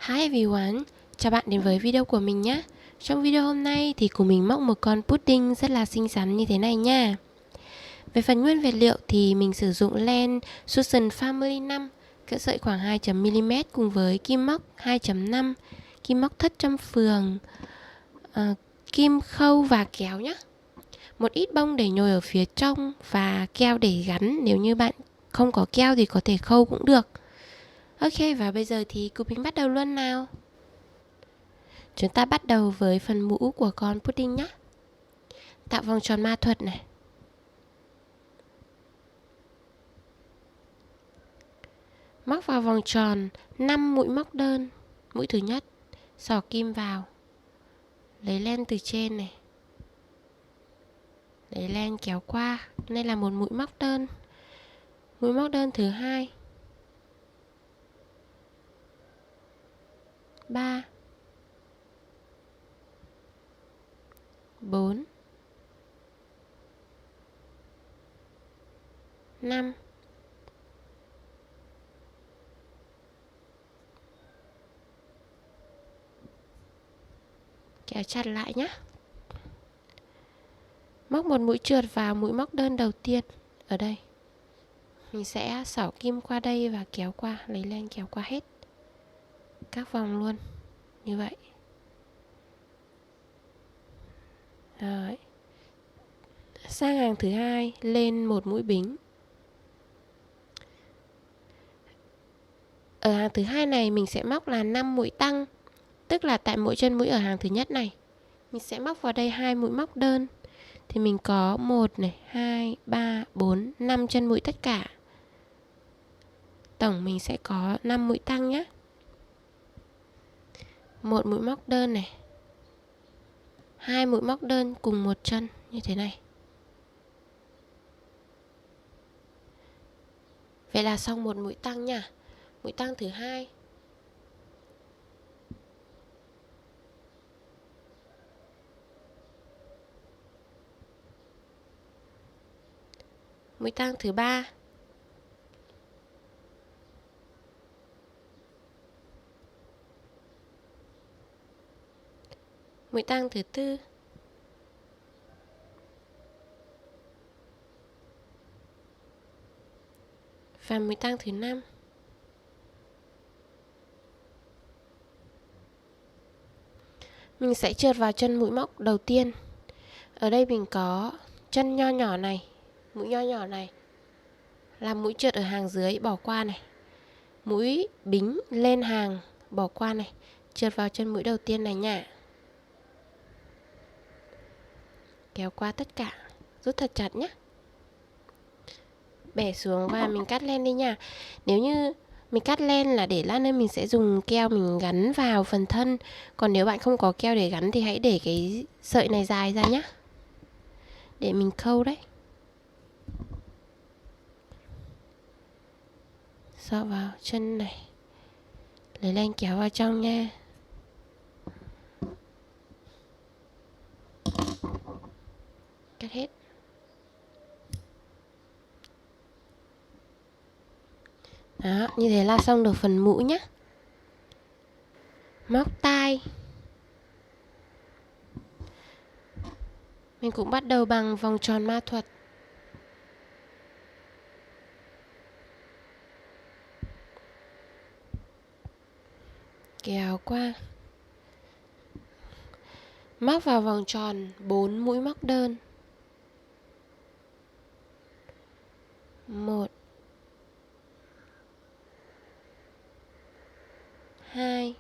Hi everyone, chào bạn đến với video của mình nhé. Trong video hôm nay thì cùng mình móc một con pudding rất là xinh xắn như thế này nha. Về phần nguyên vật liệu thì mình sử dụng len Susan Family 5, cỡ sợi khoảng 2.mm cùng với kim móc 2.5, kim móc thất trăm phường, kim khâu và kéo nhé. Một ít bông để nhồi ở phía trong và keo để gắn, nếu như bạn không có keo thì có thể khâu cũng được. Ok, và bây giờ thì cùng mình bắt đầu luôn nào. Chúng ta bắt đầu với phần mũ của con pudding nhé. Tạo vòng tròn ma thuật này. Móc vào vòng tròn 5 mũi móc đơn. Mũi thứ nhất, xỏ kim vào. Lấy len từ trên này. Lấy len kéo qua. Đây là một mũi móc đơn. Mũi móc đơn thứ hai. 3 4 5 kéo chặt lại nhé. Móc một mũi trượt vào mũi móc đơn đầu tiên. Ở đây mình sẽ xỏ kim qua đây và kéo qua, lấy len kéo qua hết các vòng luôn, như vậy. Rồi. Sang hàng thứ hai, lên một mũi bính. Ở hàng thứ hai này mình sẽ móc là 5 mũi tăng, tức là tại mỗi chân mũi ở hàng thứ nhất này mình sẽ móc vào đây 2 mũi móc đơn. Thì mình có 1 này, 2, 3, 4, 5 chân mũi tất cả. Tổng mình sẽ có 5 mũi tăng nhé. Một mũi móc đơn này, 2 mũi móc đơn cùng một chân như thế này. Vậy là xong một mũi tăng nha. Mũi tăng thứ hai. Mũi tăng thứ ba. Mũi tăng thứ tư. Và mũi tăng thứ 5. Mình sẽ trượt vào chân mũi móc đầu tiên. Ở đây mình có chân nho nhỏ này, mũi nho nhỏ này là mũi trượt ở hàng dưới, bỏ qua này. Mũi bính lên hàng, bỏ qua này, trượt vào chân mũi đầu tiên này nha. Kéo qua tất cả, rút thật chặt nhé. Bẻ xuống và mình cắt len đi nha. Nếu như mình cắt len là để lát nữa mình sẽ dùng keo mình gắn vào phần thân. Còn nếu bạn không có keo để gắn thì hãy để cái sợi này dài ra nhé, để mình khâu đấy. Xỏ vào chân này, lấy len kéo vào trong nha. Cắt hết. Đó, như thế là xong được phần mũ nhé. Móc tai. Mình cũng bắt đầu bằng vòng tròn ma thuật. Kéo qua. Móc vào vòng tròn 4 mũi móc đơn. 1 2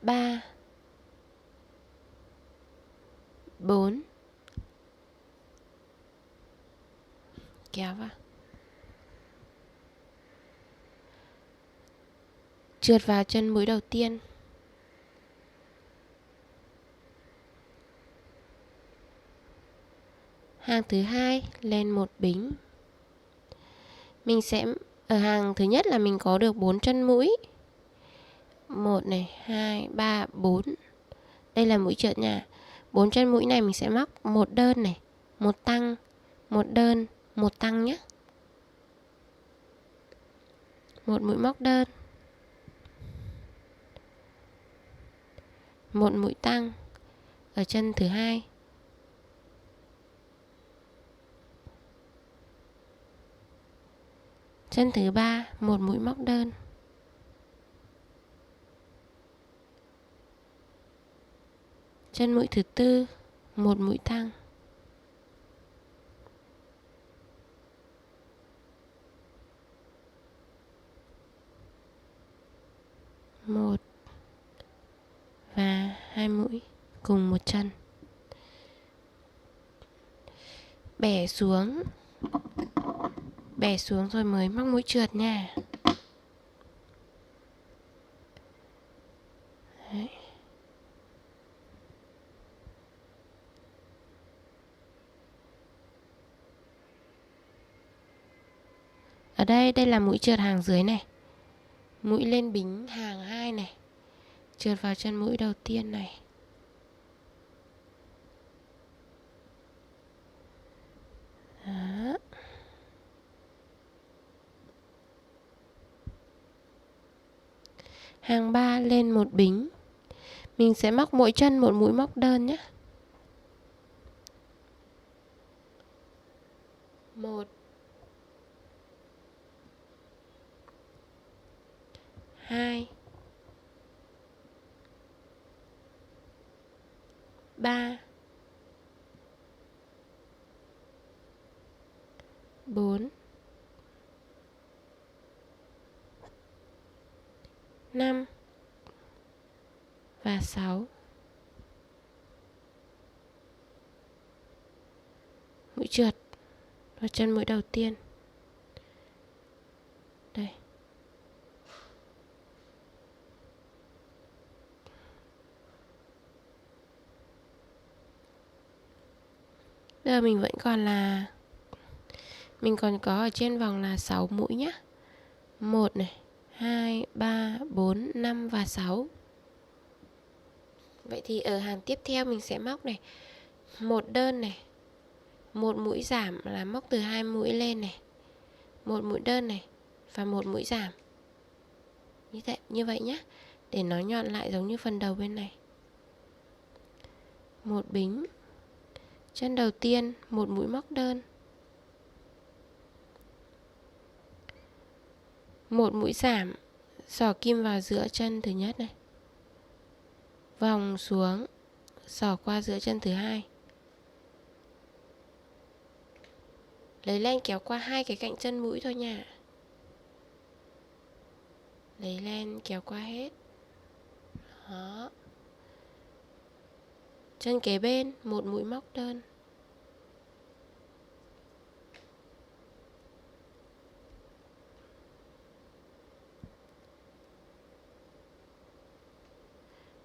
3 4. Kéo vào. Trượt vào chân mũi đầu tiên. Hàng thứ hai lên một bính. Mình sẽ ở hàng thứ nhất là mình có được 4 chân mũi. 1 này, 2, 3, 4. Đây là mũi trượt nha. 4 chân mũi này mình sẽ móc một đơn này, một tăng, một đơn, một tăng nhé. một mũi móc đơn, một mũi tăng ở chân thứ hai, chân thứ ba một mũi móc đơn, chân mũi thứ tư một mũi tăng, một và hai mũi cùng một chân, bẻ xuống rồi mới móc mũi trượt nha. Đấy. Ở đây là mũi trượt hàng dưới này, mũi lên bính hàng 2 này, trượt vào chân mũi đầu tiên này. Đó. Hàng 3 lên một bính, mình sẽ móc mỗi chân một mũi móc đơn nhé. 1 2 3 4 5 và 6. Mũi trượt vào chân mũi đầu tiên. Đây. Bây giờ mình vẫn còn là mình còn có ở trên vòng là 6 mũi nhé. 1 này, 2, 3, 4, 5 và 6. Vậy thì ở hàng tiếp theo mình sẽ móc này, một đơn này, một mũi giảm là móc từ 2 mũi lên này, một mũi đơn này và một mũi giảm. Như vậy nhé, để nó nhọn lại giống như phần đầu bên này. Một bính, chân đầu tiên một mũi móc đơn, một mũi giảm, xỏ kim vào giữa chân thứ nhất này, vòng xuống, xỏ qua giữa chân thứ hai, lấy len kéo qua 2 cái cạnh chân mũi thôi nha. Lấy len kéo qua hết. Đó. Chân kế bên một mũi móc đơn,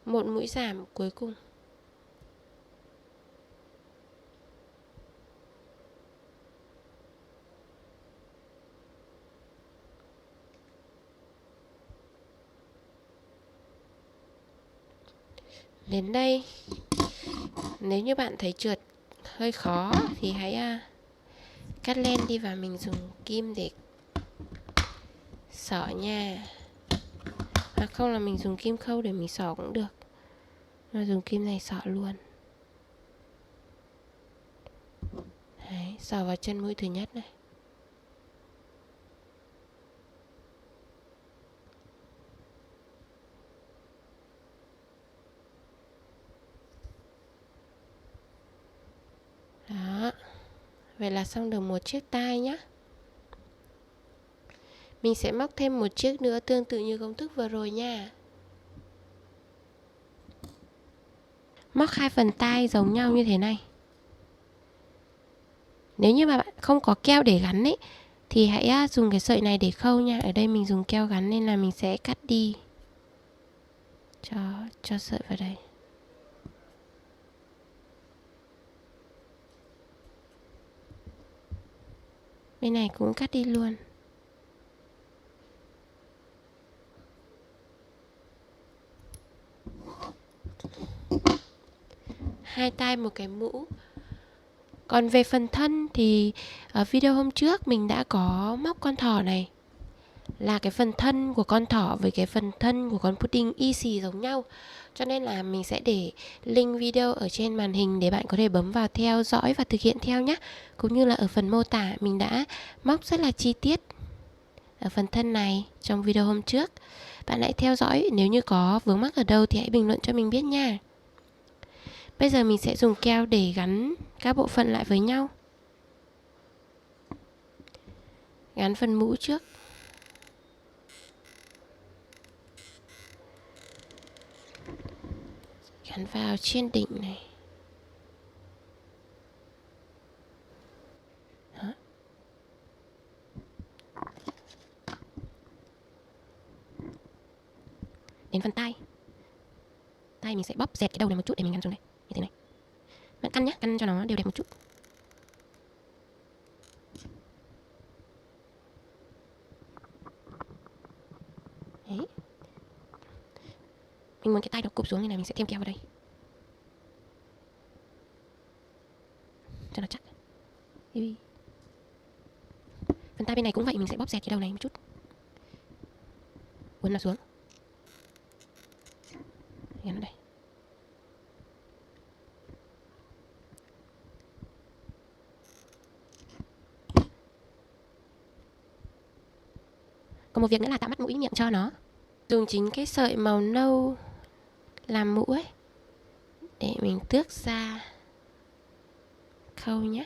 một mũi giảm cuối cùng. Đến đây, nếu như bạn thấy trượt hơi khó thì hãy cắt len đi và mình dùng kim để xỏ nha. Hoặc không là mình dùng kim khâu để mình xỏ cũng được. Mà dùng kim này xỏ luôn. Đấy, xỏ vào chân mũi thứ nhất này. Đó. Vậy là xong được một chiếc tai nhé. Mình sẽ móc thêm một chiếc nữa tương tự như công thức vừa rồi nha. Móc 2 phần tai giống nhau như thế này. Nếu như mà bạn không có keo để gắn ấy thì hãy dùng cái sợi này để khâu nha. Ở đây mình dùng keo gắn nên là mình sẽ cắt đi cho sợi vào đây. Bên này cũng cắt đi luôn. Hai tai một cái mũ. Còn về phần thân thì ở video hôm trước mình đã có móc con thỏ này là cái phần thân của con thỏ với cái phần thân của con pudding y xì giống nhau. Cho nên là mình sẽ để link video ở trên màn hình để bạn có thể bấm vào theo dõi và thực hiện theo nhé. Cũng như là ở phần mô tả mình đã móc rất là chi tiết ở phần thân này trong video hôm trước. Bạn hãy theo dõi, nếu như có vướng mắc ở đâu thì hãy bình luận cho mình biết nha. Bây giờ mình sẽ dùng keo để gắn các bộ phận lại với nhau. Gắn phần mũ trước. Gắn vào trên đỉnh này. Đó. Đến phần tay. Tay mình sẽ bóp dẹt cái đầu này một chút để mình gắn xuống đây, như thế này. Bạn căn nhé, căn cho nó đều đẹp một chút. Đấy. Mình muốn cái tay nó cụp xuống nên là mình sẽ thêm keo vào đây cho nó chắc. Phần tay bên này cũng vậy, mình sẽ bóp dẹt cái đầu này một chút, uốn nó xuống, gắn vào đây. Còn một việc nữa là tạo mắt mũi miệng cho nó. Dùng chính cái sợi màu nâu làm mũ ấy để mình tước ra khâu nhé.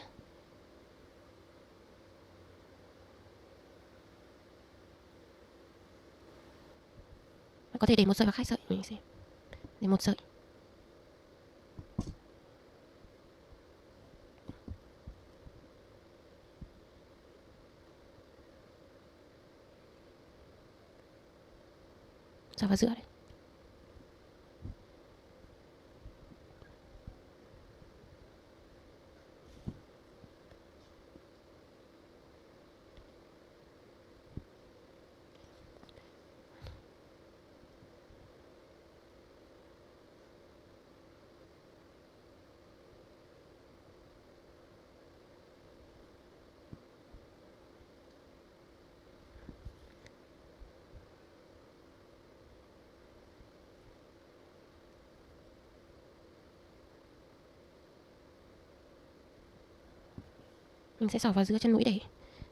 Có thể để một sợi hoặc hai sợi, mình xem. Để một sợi. Cho vào giữa đây. Mình sẽ xỏ vào giữa chân mũi để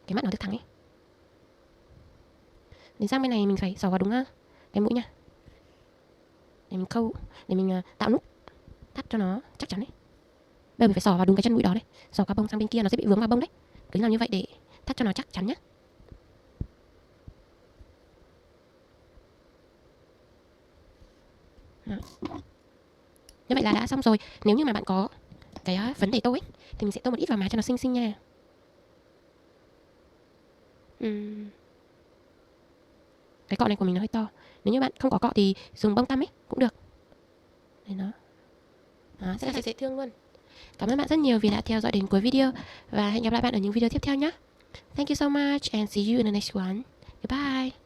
cái mắt nó được thẳng ấy. Đến sang bên này mình phải xỏ vào đúng cái mũi nha, để mình khâu, để mình tạo nút thắt cho nó chắc chắn đấy. Bây giờ mình phải xỏ vào đúng cái chân mũi đó đấy, xỏ qua bông sang bên kia nó sẽ bị vướng vào bông đấy. Cứ làm như vậy để thắt cho nó chắc chắn nhé. Đó. Như vậy là đã xong rồi. Nếu như mà bạn có cái phấn để tô ấy thì mình sẽ tô một ít vào má cho nó xinh xinh nha. Cái cọ này của mình nó hơi to. Nếu như bạn không có cọ thì dùng bông tăm ấy cũng được. Đây nó. Đó, rất là dễ thương luôn. Cảm ơn bạn rất nhiều vì đã theo dõi đến cuối video. Và hẹn gặp lại bạn ở những video tiếp theo nhé. Thank you so much and see you in the next one. Goodbye.